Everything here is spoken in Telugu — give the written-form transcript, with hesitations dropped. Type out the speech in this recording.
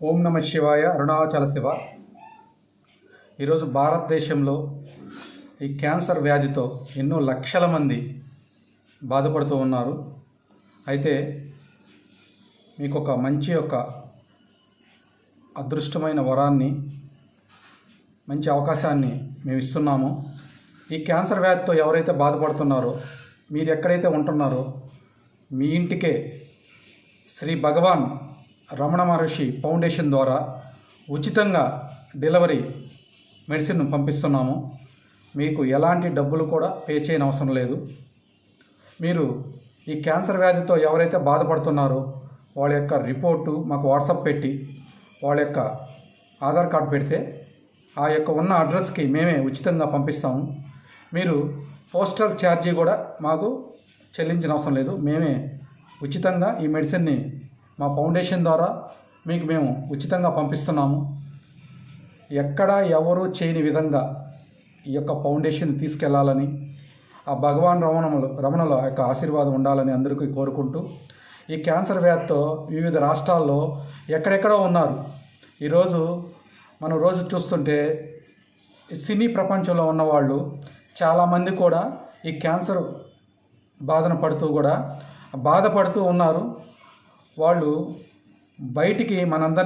ఓం నమ శివాయ. అరుణాచల శివ. ఈరోజు భారతదేశంలో ఈ క్యాన్సర్ వ్యాధితో ఎన్నో లక్షల మంది బాధపడుతూ ఉన్నారు. అయితే మీకు ఒక మంచి అదృష్టమైన వరాన్ని, మంచి అవకాశాన్ని మేము ఇస్తున్నాము. ఈ క్యాన్సర్ వ్యాధితో ఎవరైతే బాధపడుతున్నారో, మీరు ఎక్కడైతే ఉంటున్నారో మీ ఇంటికే శ్రీ భగవాన్ రమణ మహర్షి ఫౌండేషన్ ద్వారా ఉచితంగా డెలివరీ మెడిసిన్ పంపిస్తున్నాము. మీకు ఎలాంటి డబ్బులు కూడా పే చేయని అవసరం లేదు. మీరు ఈ క్యాన్సర్ వ్యాధితో ఎవరైతే బాధపడుతున్నారో వాళ్ళ యొక్క రిపోర్టు మాకు వాట్సాప్ పెట్టి వాళ్ళ యొక్క ఆధార్ కార్డు పెడితే ఆ యొక్క ఉన్న అడ్రస్కి మేమే ఉచితంగా పంపిస్తాము. మీరు పోస్టల్ ఛార్జీ కూడా మాకు చెల్లించిన అవసరం లేదు. మేమే ఉచితంగా ఈ మెడిసిన్ని మా ఫౌండేషన్ ద్వారా మీకు మేము ఉచితంగా పంపిస్తున్నాము. ఎక్కడా ఎవరు చేయని విధంగా ఈ యొక్క ఫౌండేషన్ తీసుకెళ్లాలని, ఆ భగవాన్ రమణల యొక్క ఆశీర్వాదం ఉండాలని అందరికీ కోరుకుంటూ, ఈ క్యాన్సర్ వ్యాధితో వివిధ రాష్ట్రాల్లో ఎక్కడెక్కడో ఉన్నారు. ఈరోజు మనం రోజు చూస్తుంటే సినీ ప్రపంచంలో ఉన్నవాళ్ళు చాలామంది కూడా ఈ క్యాన్సర్ బాధపడుతూ ఉన్నారు. వాళ్ళు బయటికి మనందరినీ